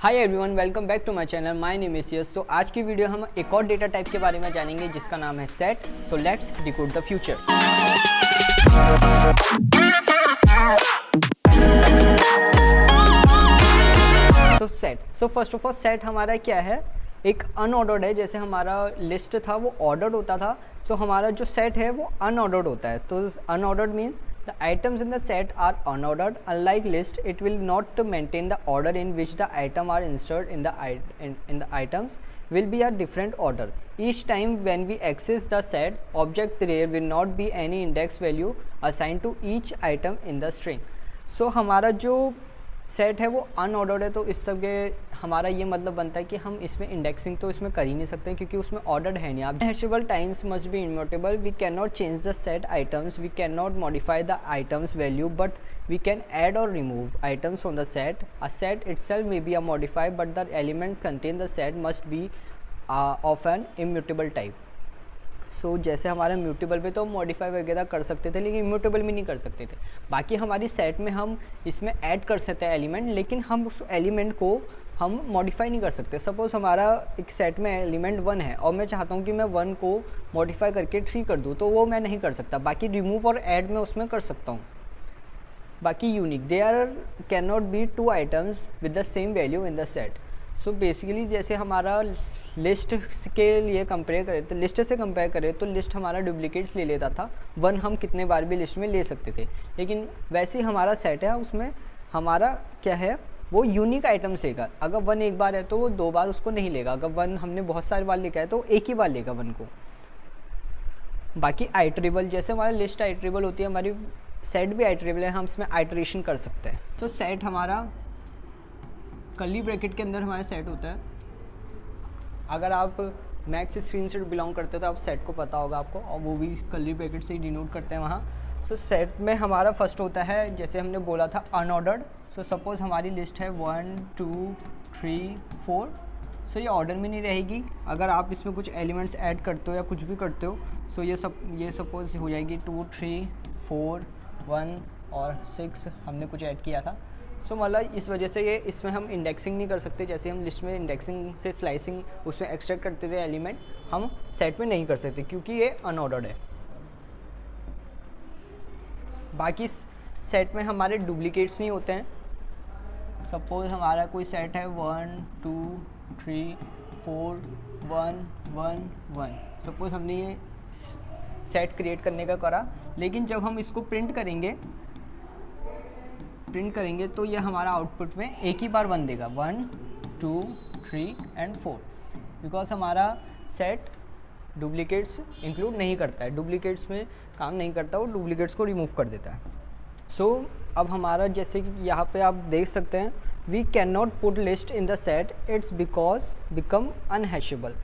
Hi everyone, welcome back to my channel. My name is yes. So आज की video हम एक और डेटा टाइप के बारे में जानेंगे जिसका नाम है set. So let's decode the future. तो set, so first of all set हमारा क्या है, एक अनऑर्डर्ड है। जैसे हमारा लिस्ट था वो ऑर्डर्ड होता था, सो हमारा जो सेट है वो अनऑर्डर्ड होता है। तो unordered means the items in the set are unordered. Unlike list, it will not maintain the order in which the item are insert in the items will be a different order. Each time when we access the set object, there will not be any index value assigned to each item in the string. So हमारा जो set है वो unordered है, तो इस सब के हमारा ये मतलब बनता है कि हम इसमें इंडेक्सिंग तो इसमें कर ही नहीं सकते क्योंकि उसमें ऑर्डर्ड है नहीं। आप hashable types must be immutable. We can not change the set items, we can not modify the items value, but we can add or remove items from the set. A set itself may be a modified, but the elements contained the set must be of an immutable type. सो जैसे हमारे mutable पे तो modify वगैरह कर सकते थे, लेकिन immutable में नहीं कर सकते थे। बाकी हमारी सेट में हम इसमें ऐड कर सकते हैं एलिमेंट, लेकिन हम उस एलिमेंट को हम मॉडिफाई नहीं कर सकते। सपोज़ हमारा एक सेट में एलिमेंट 1 है और मैं चाहता हूँ कि मैं 1 को मॉडिफाई करके 3 कर दूँ, तो वो मैं नहीं कर सकता। बाकी रिमूव और ऐड मैं उसमें कर सकता हूँ। बाकी unique, there can not be 2 items with the same value in the set. So basically जैसे हमारा लिस्ट के लिए कंपेयर करें तो लिस्ट से कंपेयर करें तो लिस्ट हमारा डुप्लीकेट्स ले लेता था। 1 हम कितने बार भी लिस्ट में ले सकते थे, लेकिन वैसे ही हमारा सेट है, उसमें हमारा क्या है, वो यूनिक आइटम्स लेगा। अगर 1 एक बार है तो वो 2 बार उसको नहीं लेगा। अगर 1 हमने बहुत सारे बार लिखा है तो एक ही बार लेगा 1 को। बाकी आइटरेबल, जैसे हमारी लिस्ट आइटरेबल होती है, हमारी सेट भी आइटरेबल है, हम इसमें आइटरेशन कर सकते हैं। तो सेट हमारा कर्ली ब्रैकेट के अंदर हमारा सेट होता है। अगर आप मैक्स स्ट्रीम से बिलोंग करते हो तो आप सेट को पता होगा आपको, और वो भी कर्ली ब्रैकेट से ही डिनोट करते हैं वहाँ। सो सेट में हमारा फर्स्ट होता है, जैसे हमने बोला था, अनऑर्डर्ड। सो सपोज़ हमारी लिस्ट है 1 2 3 4। सो ये ऑर्डर में नहीं रहेगी। अगर आप इसमें कुछ एलिमेंट्स ऐड करते हो या कुछ भी करते हो, सो ये सपोज़ हो जाएगी 2 3 4 1 और 6 हमने कुछ ऐड किया था। सो मतलब इस वजह से ये इसमें हम इंडेक्सिंग नहीं कर सकते। जैसे हम लिस्ट में इंडेक्सिंग से स्लाइसिंग उसमें एक्सट्रैक्ट करते थे एलिमेंट, हम सेट में नहीं कर सकते क्योंकि ये अनऑर्डर्ड है। बाकी सेट में हमारे डुप्लीकेट्स नहीं होते हैं। सपोज हमारा कोई सेट है 1 2 3 4 1 1 1। सपोज हमने ये सेट क्रिएट करने का करा, लेकिन जब हम इसको प्रिंट करेंगे तो ये हमारा आउटपुट में एक ही बार 1 देगा, 1 2 3 एंड 4, बिकॉज हमारा सेट डुप्लीकेट्स इंक्लूड नहीं करता है, डुप्लीकेट्स में काम नहीं करता, वो डुप्लीकेट्स को रिमूव कर देता है। सो अब हमारा जैसे कि यहाँ पे आप देख सकते हैं, we can not put list in the set, it's because become unhashable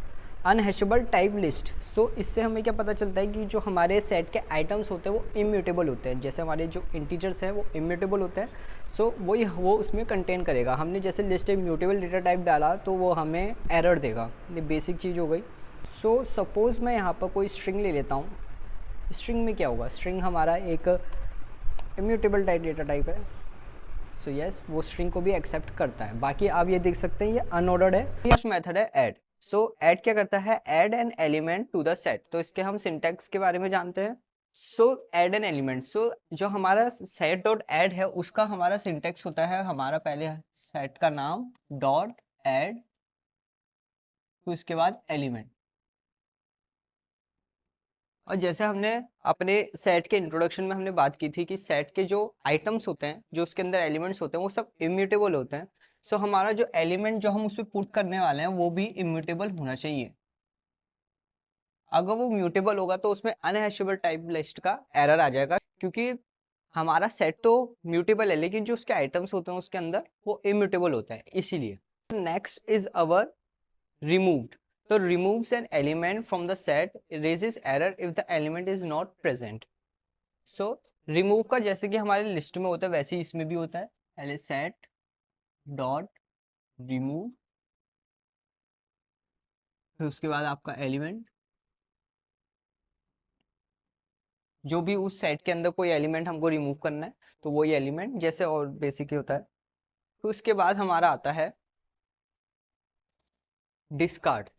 type list. So इससे हमें क्या पता चलता है कि जो हमारे सेट के आइटम्स होते हैं वो इम्यूटेबल होते हैं। जैसे हमारे जो इंटीजर्स हैं वो इम्यूटेबल होते हैं, सो वो उसमें कंटेन करेगा। हमने जैसे लिस्ट इम्यूटेबल डेटा टाइप डाला तो वो हमें एरर देगा। ये बेसिक चीज़ हो गई। सो सपोज़ मैं यहाँ पर कोई स्ट्रिंग ले लेता हूँ। स्ट्रिंग में क्या होगा, स्ट्रिंग हमारा एक इम्यूटेबल टाइप डेटा टाइप है। सो यस, वो स्ट्रिंग को भी एक्सेप्ट करता है। बाकी आप ये देख सकते हैं ये अनऑर्डर्ड है। फर्स्ट मेथड है ऐड। सो ऐड क्या करता है, add an element to the set. तो इसके हम सिंटैक्स के बारे में जानते हैं। So add an element, so जो हमारा सेट डॉट ऐड है उसका हमारा सिंटैक्स होता है, हमारा पहले सेट का नाम डॉट ऐड, तो इसके बाद एलिमेंट। और जैसे हमने अपने सेट के इंट्रोडक्शन में हमने बात की थी कि सेट के जो आइटम्स होते हैं, जो उसके अंदर एलिमेंट्स होते हैं, वो सब इम्यूटेबल होते हैं। सो हमारा जो एलिमेंट जो हम उस पर पुट करने वाले हैं वो भी इम्यूटेबल होना चाहिए। अगर वो म्यूटेबल होगा तो उसमें अनहैशेबल टाइप लिस्ट का एरर आ जाएगा, क्योंकि हमारा सेट तो म्यूटेबल है लेकिन जो उसके आइटम्स होते हैं उसके अंदर वो इम्यूटेबल होता है, इसीलिए। Next is our removed. तो removes an element from the set, raises error if the element is not present. So remove का जैसे कि हमारे लिस्ट में होता है वैसे ही इसमें भी होता है। पहले set dot remove, फिर उसके बाद आपका एलिमेंट, जो भी उस सेट के अंदर कोई एलिमेंट हमको रिमूव करना है तो वही एलिमेंट जैसे और बेसिक ही होता है। तो उसके बाद हमारा आता है डिस्कार्ड।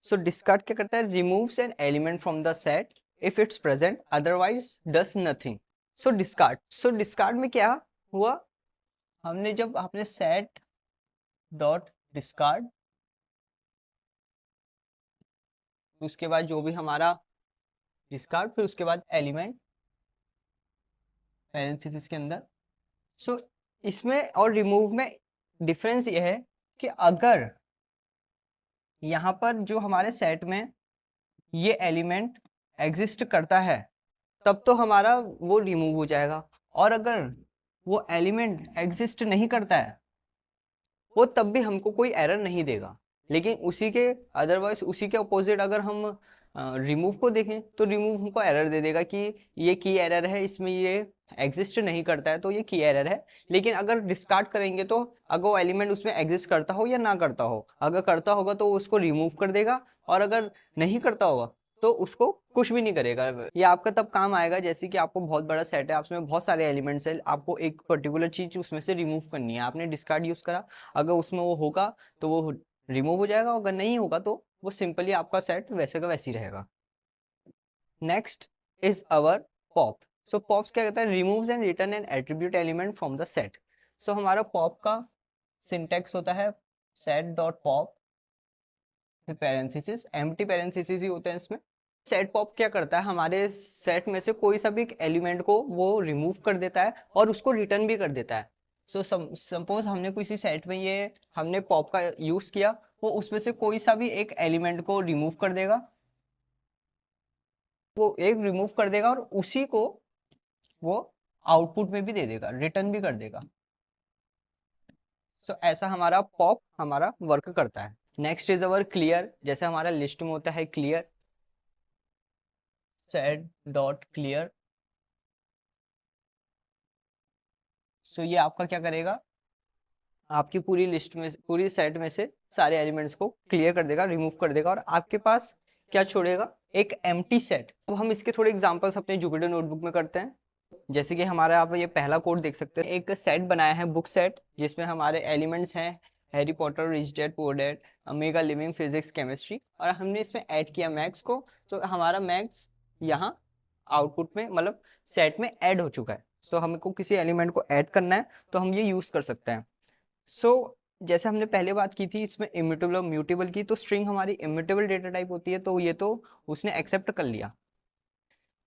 सो डिस्कार्ड क्या करता है, removes an element from the set if it's present, otherwise does nothing. So discard में क्या हुआ, हमने जब आपने सेट डॉट डिस्कार्ड, उसके बाद जो भी हमारा डिस्कार्ड, फिर उसके बाद एलिमेंट पैरेंथेसिस के अंदर। सो इसमें और रिमूव में डिफरेंस ये है कि अगर यहाँ पर जो हमारे सेट में ये एलिमेंट एग्जिस्ट करता है तब तो हमारा वो रिमूव हो जाएगा, और अगर वो एलिमेंट एग्जिस्ट नहीं करता है वो तब भी हमको कोई एरर नहीं देगा। लेकिन उसी के अदरवाइज उसी के अपोजिट अगर हम रिमूव को देखें तो रिमूव हमको एरर दे देगा कि ये की एरर है, इसमें ये एग्जिस्ट नहीं करता है तो ये की एरर है। लेकिन अगर डिस्कार्ड करेंगे तो अगर वो एलिमेंट उसमें एग्जिस्ट करता हो या ना करता हो, अगर करता होगा तो उसको रिमूव कर देगा, और अगर नहीं करता होगा तो उसको कुछ भी नहीं करेगा। ये आपका तब काम आएगा जैसे कि आपको बहुत बड़ा सेट है, उसमें बहुत सारे एलिमेंट्स है, आपको एक पर्टिकुलर चीज उसमें से रिमूव करनी है, आपने डिस्कार्ड यूज करा, अगर उसमें वो होगा तो वो रिमूव हो जाएगा, अगर नहीं होगा तो वो सिंपली आपका सेट वैसे का वैसे ही रहेगा। Next is our pop. So pops क्या कहता है, removes and return an attribute element from the set. So हमारा पॉप का सिंटेक्स होता है set dot pop, parenthesis, empty parenthesis ही होते हैं इसमें। सेट पॉप क्या करता है, हमारे सेट में से कोई सा भी एलिमेंट को वो रिमूव कर देता है और उसको रिटर्न भी कर देता है। सो सपोज हमने किसी सेट में ये हमने पॉप का यूज किया, वो उसमें से कोई सा भी एक एलिमेंट को रिमूव कर देगा, वो एक रिमूव कर देगा और उसी को वो आउटपुट में भी दे देगा, रिटर्न भी कर देगा। सो ऐसा हमारा पॉप हमारा वर्क करता है। Next is our clear. जैसे हमारा लिस्ट में होता है क्लियर, सेट डॉट क्लियर। सो ये आपका क्या करेगा, आपकी पूरी लिस्ट में पूरी सेट में से सारे एलिमेंट्स को क्लियर कर देगा, रिमूव कर देगा, और आपके पास क्या छोड़ेगा, एक एम्प्टी सेट। अब हम इसके थोड़े एग्जांपल्स अपने जुपिटर नोटबुक में करते हैं। जैसे कि हमारा आप ये पहला कोड देख सकते हैं, एक सेट बनाया है बुक सेट, जिसमें हमारे एलिमेंट्स हैं Harry Potter, rich dad poor dad, mega living, physics, chemistry, और हमने इसमें ऐड किया मैथ्स को, तो हमारा मैथ्स यहाँ आउटपुट में मतलब सेट में ऐड हो चुका है। तो हमको किसी एलिमेंट को ऐड करना है तो हम ये यूज कर सकते हैं। जैसे हमने पहले बात की थी इसमें इम्यूटेबल और म्यूटेबल की, तो स्ट्रिंग हमारी इम्यूटेबल डेटा टाइप होती है, तो ये तो उसने एक्सेप्ट कर लिया।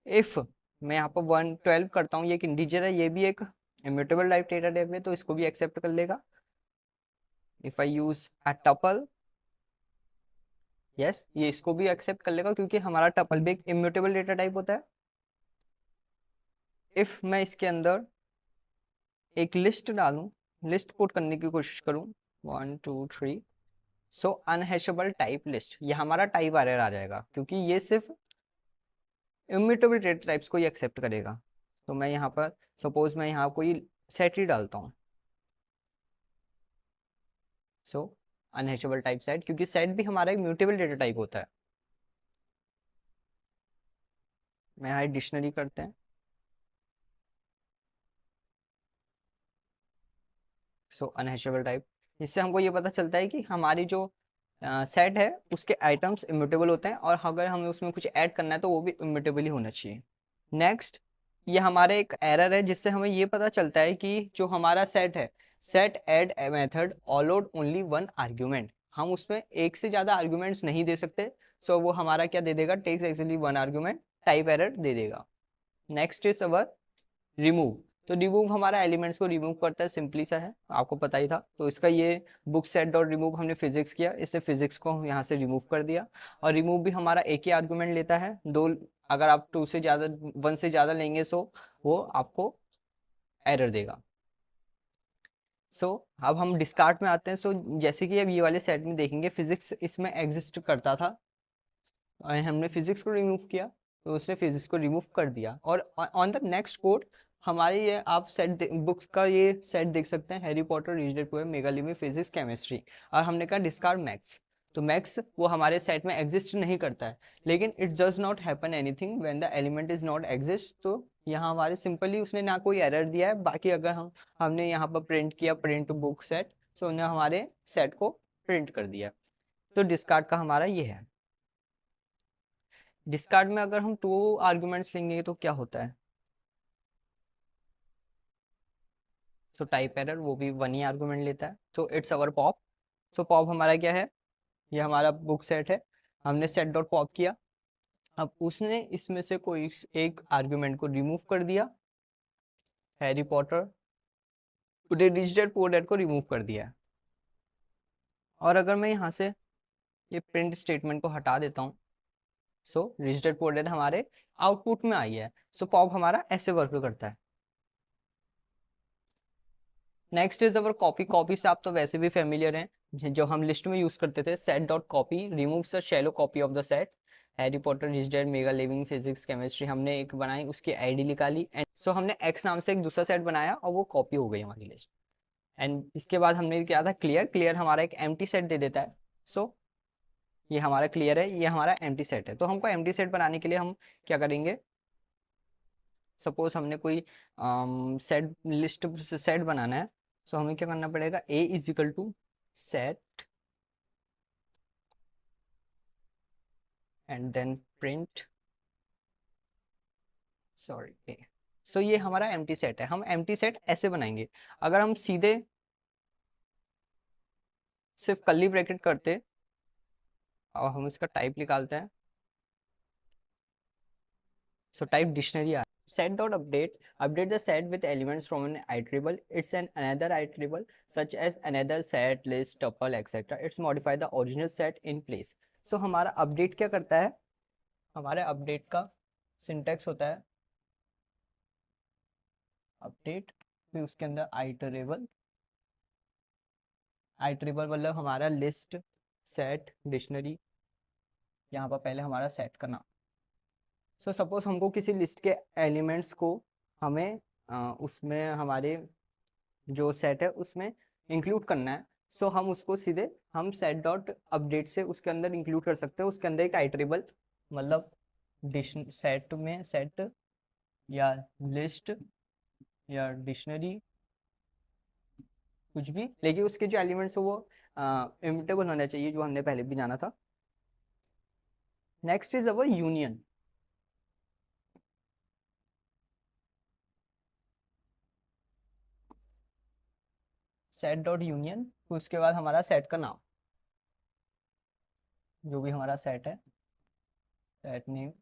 इफ मैं यहाँ पर 112 करता हूँ, ये एक इंटीजर है, ये भी एक इम्यूटेबल टाइप डेटा टाइप है, तो इसको भी एक्सेप्ट कर लेगा। If I use a tuple, yes, ये इसको भी एक्सेप्ट कर लेगा क्योंकि हमारा टपल भी एक इम्यूटेबल डेटा टाइप होता है। इफ मैं इसके अंदर एक लिस्ट डालूं, लिस्ट पुट करने की कोशिश करूं, 1 2 3, सो अनहैशेबल टाइप लिस्ट, ये हमारा टाइप एरर आ जाएगा क्योंकि ये सिर्फ इम्यूटेबल डेटा टाइप्स को ही एक्सेप्ट करेगा। तो मैं यहाँ पर सपोज मैं यहाँ कोई सेट ही डालता हूँ, सो अनहैशेबल टाइप सेट, क्योंकि सेट भी हमारा एक म्यूटेबल डेटा टाइप होता है। मैं यहाँ डिक्शनरी करते हैं, सो अनहैशेबल टाइप। इससे हमको ये पता चलता है कि हमारी जो सेट है उसके आइटम्स इम्यूटेबल होते हैं, और अगर हमें उसमें कुछ ऐड करना है तो वो भी इम्यूटेबल ही होना चाहिए। नेक्स्ट, ये हमारे एक एरर है जिससे हमें ये पता चलता है कि जो हमारा सेट है, set add method allowed only one argument, हम उसमें एक से ज़्यादा आर्ग्यूमेंट्स नहीं दे सकते। सो वो हमारा क्या दे देगा, takes actually one argument, type error दे देगा। Next is our remove. तो रिमूव हमारा एलिमेंट्स को रिमूव करता है, सिंपली सा है, आपको पता ही था। तो इसका ये बुक सेट डॉट रिमूव हमने फिजिक्स किया, इससे फिजिक्स को यहाँ से रिमूव कर दिया। और रिमूव भी हमारा एक ही आर्गुमेंट लेता है, दो, अगर आप 2 से ज़्यादा 1 से ज़्यादा लेंगे सो वो आपको एरर देगा। अब हम डिस्कार्ड में आते हैं। जैसे कि अब ये वाले सेट में देखेंगे फिजिक्स इसमें एग्जिस्ट करता था, और हमने फिजिक्स को रिमूव किया तो उसने फिजिक्स को रिमूव कर दिया। और ऑन द नेक्स्ट कोड हमारे ये आप सेट बुक्स का ये सेट देख सकते हैं, Harry Potter, rich dad poor, mega living, physics, chemistry, और हमने कहा डिस्कार्ड मैथ्स। तो मैथ्स वो हमारे सेट में एग्जिस्ट नहीं करता है, लेकिन it does not happen anything when the element is not exist. तो यहाँ हमारे सिंपली उसने ना कोई एरर दिया है, बाकी अगर हमने यहाँ पर प्रिंट किया प्रिंट बुक सेट, तो उन्हें हमारे सेट को प्रिंट कर दिया। तो डिस्कार्ड का हमारा ये है। डिस्कार्ड में अगर हम 2 आर्ग्यूमेंट्स लेंगे तो क्या होता है, सो टाइप एरर, वो भी 1 ही आर्गुमेंट लेता है। So it's our pop. So pop हमारा क्या है, ये हमारा बुक सेट है, हमने सेट डॉट पॉप किया, अब उसने इसमें से कोई एक आर्गुमेंट को रिमूव कर दिया, Harry Potter today rich dad poor dad को रिमूव कर दिया। और अगर मैं यहाँ से ये प्रिंट स्टेटमेंट को हटा देता हूँ, so rich dad poor dad हमारे आउटपुट में आई है। सो पॉप हमारा ऐसे वर्क करता है। Next is our copy. Copy से आप तो वैसे भी फेमिलियर हैं, जो हम लिस्ट में यूज करते थे, set dot copy removes a shallow copy of the set. Harry Potter, rich dad, mega living, physics, chemistry हमने एक बनाई, उसकी आईडी निकाली, एंड सो हमने एक्स नाम से एक दूसरा सेट बनाया और वो कॉपी हो गई हमारी लिस्ट। एंड इसके बाद हमने क्या था, क्लियर। क्लियर हमारा एक एम्प्टी सेट दे देता है। सो ये हमारा क्लियर है, ये हमारा एम्प्टी सेट है। तो हमको एम्प्टी सेट बनाने के लिए हम क्या करेंगे, सपोज हमने कोई सेट लिस्ट सेट बनाना है, सो हमें क्या करना पड़ेगा, a is equal to set and then print, sorry a। So ये हमारा एम्प्टी सेट है। हम एम्प्टी सेट ऐसे बनाएंगे। अगर हम सीधे सिर्फ कर्ली ब्रैकेट करते और हम इसका टाइप निकालते हैं, so type dictionary uh set dot update the set with elements from an iterable, it's an another iterable such as another set, list, tuple, etc. It's modify the original set in place. So हमारा update क्या करता है, हमारे update का syntax होता है update, फिर उसके अंदर आइटरेबल। आइटरेबल मतलब हमारा लिस्ट, सेट, डिक्शनरी, यहाँ पर पहले हमारा सेट का नाम। सो सपोज हमको किसी लिस्ट के एलिमेंट्स को हमें उसमें हमारे जो सेट है उसमें इंक्लूड करना है। सो हम उसको सीधे हम सेट डॉट अपडेट से उसके अंदर इंक्लूड कर सकते हैं। उसके अंदर एक आइटरेबल मतलब सेट में सेट या लिस्ट या डिक्शनरी कुछ भी, लेकिन उसके जो एलिमेंट्स हो वो इम्यूटेबल होना चाहिए, जो हमने पहले भी जाना था। Next is our union. Set dot union, उसके बाद हमारा सेट का नाम, जो भी हमारा सेट है, सेट नेम।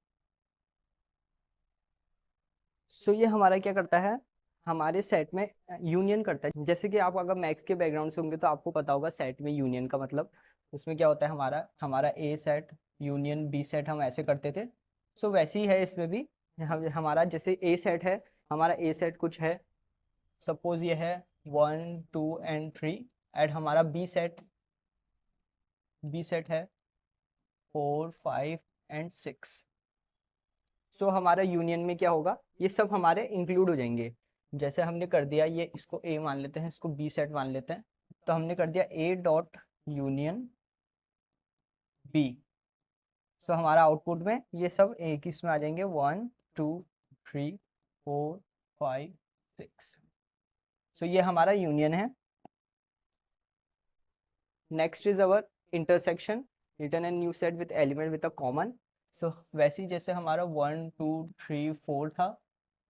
सो ये हमारा क्या करता है, हमारे सेट में यूनियन करता है। जैसे कि आप अगर मैथ्स के बैकग्राउंड से होंगे तो आपको पता होगा सेट में यूनियन का मतलब, उसमें क्या होता है, हमारा हमारा ए सेट यूनियन बी सेट हम ऐसे करते थे। सो वैसे ही है इसमें भी। हमारा जैसे ए सेट है, हमारा ए सेट कुछ है, सपोज ये है 1 2 एंड 3, एंड हमारा बी सेट है 4 5 एंड 6। सो हमारा यूनियन में क्या होगा, ये सब हमारे इंक्लूड हो जाएंगे। जैसे हमने कर दिया, ये इसको ए मान लेते हैं, इसको बी सेट मान लेते हैं, तो हमने कर दिया ए डॉट यूनियन बी। सो हमारा आउटपुट में ये सब एक ही इसमें आ जाएंगे, 1 2 3 4 5 6। सो ये हमारा यूनियन है। Next is our intersection, return an new set with element with a common. So वैसे ही जैसे हमारा 1 2 3 4 था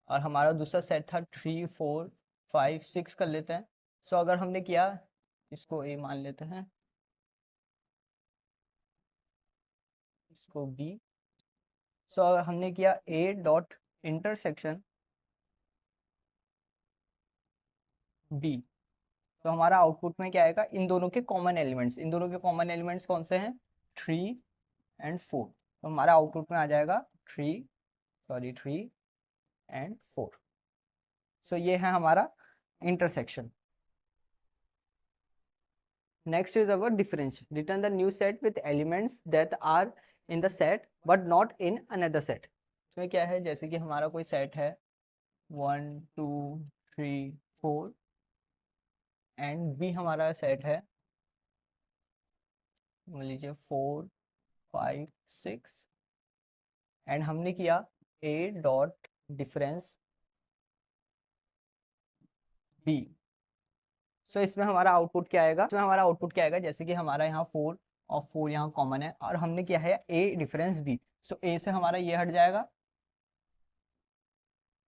और हमारा दूसरा सेट था 3 4 5 6 कर लेते हैं। सो अगर हमने किया, इसको ए मान लेते हैं, इसको बी। सो अगर हमने किया ए डॉट इंटरसेक्शन बी, तो हमारा आउटपुट में क्या आएगा, इन दोनों के कॉमन एलिमेंट्स। इन दोनों के कॉमन एलिमेंट्स कौन से हैं, 3 एंड 4। तो हमारा आउटपुट में आ जाएगा 3 एंड 4। सो ये है हमारा intersection. Next is our difference, return the new set with elements that are in the set but not in another set. इसमें क्या है, जैसे कि हमारा कोई सेट है 1 2 3 4 एंड बी हमारा सेट है मान लीजिए 4 5 6, एंड हमने किया ए डॉट डिफरेंस बी। सो इसमें हमारा आउटपुट क्या आएगा, इसमें हमारा आउटपुट क्या आएगा, जैसे कि हमारा यहाँ 4 और 4 यहाँ कॉमन है, और हमने क्या है ए डिफरेंस बी, सो ए से हमारा ये हट जाएगा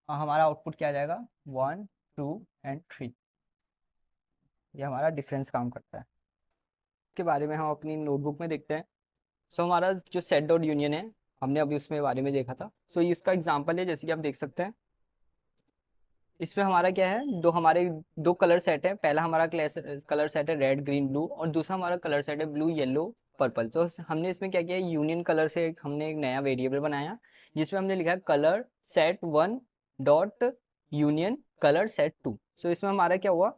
और हमारा आउटपुट क्या आ जाएगा 1 2 एंड 3। ये हमारा डिफरेंस काम करता है। इसके बारे में हम अपनी नोटबुक में देखते हैं। सो हमारा जो सेट डॉट यूनियन है, हमने अभी उसमें बारे में देखा था। सो ये इसका एग्जांपल है, जैसे कि आप देख सकते हैं। इसमें हमारा क्या है, हमारे दो कलर सेट है। पहला हमारा कलर सेट है रेड ग्रीन ब्लू, और दूसरा हमारा कलर सेट है ब्लू येलो पर्पल। तो हमने इसमें क्या किया, यूनियन कलर से हमने एक नया वेरिएबल बनाया, जिसमें हमने लिखा है colour set 1 dot union colour set 2। सो इसमें हमारा क्या हुआ,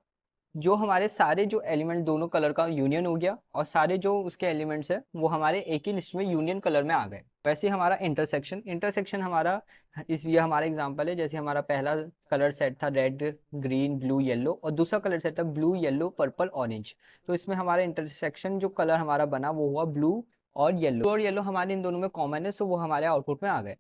जो हमारे सारे जो एलिमेंट दोनों कलर का यूनियन हो गया, और सारे जो उसके एलिमेंट्स है वो हमारे एक ही लिस्ट में यूनियन कलर में आ गए। वैसे हमारा इंटरसेक्शन हमारा ये हमारा एग्जांपल है। जैसे हमारा पहला कलर सेट था रेड ग्रीन ब्लू येलो, और दूसरा कलर सेट था ब्लू येलो पर्पल ऑरेंज। तो इसमें हमारा इंटरसेक्शन जो कलर हमारा बना वो हुआ ब्लू और येलो हमारे इन दोनों में कॉमन है, सो वो हमारे आउटपुट में आ गए।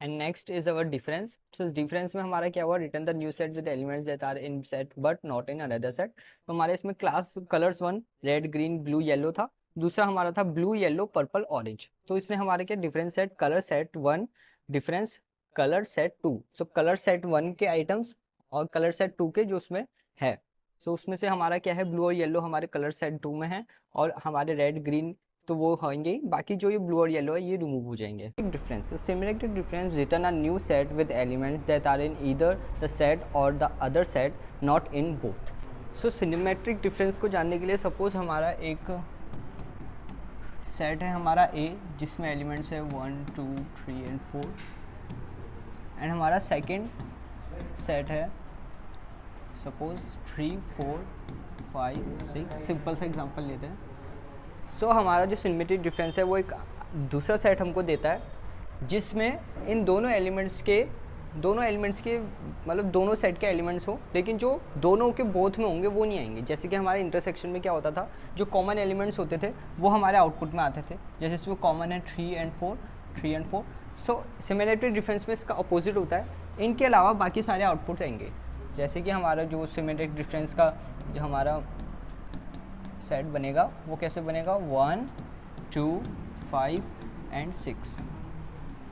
And next is our difference. तो इस डिफरेंस में हमारा क्या हुआ, return the new set with elements that are in set but not in another set. तो हमारे इसमें class colours 1 red green blue yellow था, दूसरा हमारा था ब्लू येलो पर्पल ऑरेंज। तो इसने हमारे क्या difference set colour set 1 difference colour set 2। सो कलर सेट 1 के आइटम्स और कलर सेट 2 के जो उसमें है, सो उसमें से हमारा क्या है ब्लू और येलो हमारे कलर सेट 2 में है, और हमारे रेड ग्रीन तो वो होंगे, बाकी जो ये ब्लू और येलो है ये रिमूव हो जाएंगे। Difference, similarity difference return a new set with elements that are in either the set or the other set not in both. So symmetric difference को जानने के लिए सपोज हमारा एक सेट है हमारा ए, जिसमें एलिमेंट्स है 1 2 3 एंड 4, एंड हमारा सेकेंड सेट है सपोज 3 4 5 6। सिंपल सा एग्जांपल लेते हैं। सो हमारा जो सिमेट्रिक डिफरेंस है वो एक दूसरा सेट हमको देता है, जिसमें इन दोनों एलिमेंट्स के मतलब दोनों सेट के एलिमेंट्स हो, लेकिन जो दोनों के बोथ में होंगे वो नहीं आएंगे। जैसे कि हमारे इंटरसेक्शन में क्या होता था, जो कॉमन एलिमेंट्स होते थे वो हमारे आउटपुट में आते थे। जैसे इसमें कॉमन है 3 एंड 4। सो सिमिलरिटी डिफरेंस में इसका अपोजिट होता है, इनके अलावा बाकी सारे आउटपुट आएंगे। जैसे कि हमारा जो सिमेट्रिक डिफरेंस का जो हमारा सेट बनेगा वो कैसे बनेगा, 1 2 5 एंड 6।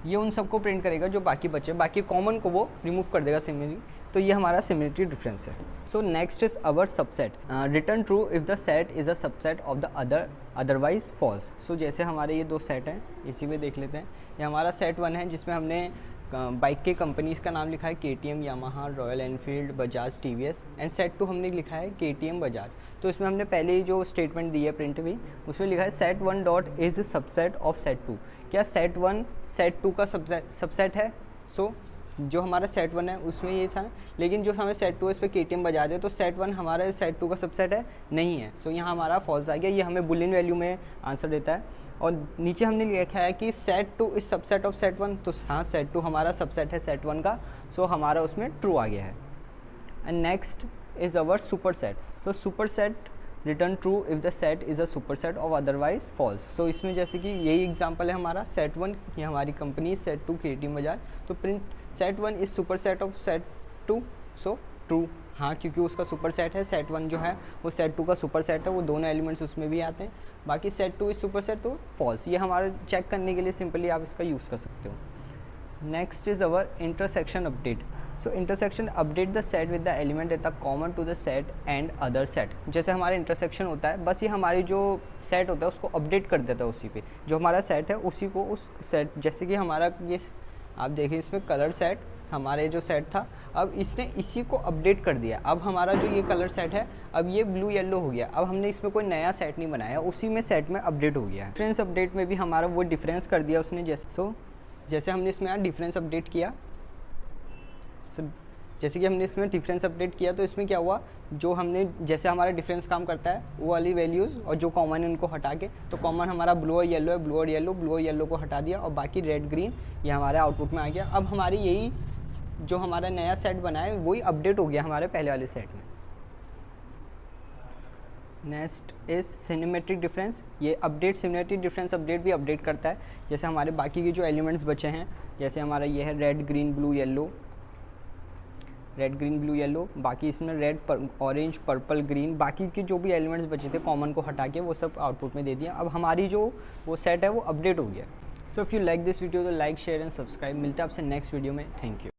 ये उन सबको प्रिंट करेगा जो बाकी बचे, बाकी कॉमन को वो रिमूव कर देगा सिमिलरली। तो ये हमारा सिमिलरिटी डिफरेंस है। So next is our subset, return true if the set is a subset of the otherwise false. So जैसे हमारे ये दो सेट हैं, इसी में देख लेते हैं। ये हमारा सेट 1 है, जिसमें हमने बाइक के कंपनीज़ का नाम लिखा है KTM Yamaha royal Enfield Bajaj TVS, and set 2 हमने लिखा है KTM बजाज। तो इसमें हमने पहले ही जो स्टेटमेंट दी है प्रिंट भी, उसमें लिखा है set 1 dot is subset of set 2। क्या सेट 1 सेट 2 का सबसेट है? सो जो हमारा सेट 1 है उसमें ये था, लेकिन जो हमें सेट 2 है इस पर KTM बजाज है, तो सेट 1 हमारा सेट 2 का सबसेट है नहीं है। सो यहाँ हमारा फॉल्स आ गया। ये हमें बुलियन वैल्यू में आंसर देता है। और नीचे हमने लिखा है कि set 2 is subset of set 1। तो हाँ, सेट 2 हमारा सबसेट है सेट 1 का, सो हमारा उसमें ट्रू आ गया है। And next is our superset. तो superset return true if the set is a superset of otherwise false. So इसमें जैसे कि यही एग्जांपल है हमारा सेट 1, ये हमारी कंपनी, सेट 2 KTM बजाज। तो print set 1 is super set of set 2, so true. हाँ, क्योंकि उसका सुपर सेट है सेट 1 जो है वो सेट 2 का सुपर सेट है, वो दोनों एलिमेंट्स उसमें भी आते हैं। बाकी सेट 2 इज सुपर सेट, तो फॉल्स। ये हमारा चेक करने के लिए सिंपली आप इसका यूज़ कर सकते हो। Next is our intersection update. So intersection update the set with the element at the common to the set and other set. जैसे हमारा इंटरसेक्शन होता है, बस ये हमारी जो सेट होता है उसको अपडेट कर देता है उसी पे, जो हमारा सेट है उसी को उस सेट। जैसे कि हमारा ये आप देखिए, इसमें कलर सेट हमारे जो सेट था, अब इसने इसी को अपडेट कर दिया। अब हमारा जो ये कलर सेट है, अब ये ब्लू येलो हो गया। अब हमने इसमें कोई नया सेट नहीं बनाया, उसी में सेट में अपडेट हो गया है। डिफरेंस अपडेट में भी हमारा वो डिफरेंस कर दिया उसने। जैसे हमने इसमें यहाँ डिफरेंस अपडेट किया, जैसे कि हमने इसमें डिफरेंस अपडेट किया, तो इसमें क्या हुआ, जो हमने जैसे हमारा डिफरेंस काम करता है वो वाली वैल्यूज़ और जो कॉमन है उनको हटा के, तो कॉमन हमारा ब्लू और येलो है, ब्लू और येलो को हटा दिया, और बाकी रेड ग्रीन ये हमारे आउटपुट में आ गया। अब हमारी यही जो हमारा नया सेट बना है वही अपडेट हो गया हमारे पहले वाले सेट में। Next is cinematic difference. ये अपडेट सिमेट्रिक डिफरेंस अपडेट भी अपडेट करता है। जैसे हमारे बाकी के जो एलिमेंट्स बचे हैं, जैसे हमारा ये है red green blue yellow, red green blue yellow, बाकी इसमें रेड ऑरेंज पर्पल ग्रीन, बाकी के जो भी एलिमेंट्स बचे थे कॉमन को हटा के वो सब आउटपुट में दे दिया। अब हमारी जो वो सेट है वो अपडेट हो गया। So if you like this video तो लाइक शेयर एंड सब्सक्राइब। मिलते हैं आपसे नेक्स्ट वीडियो में। Thank you.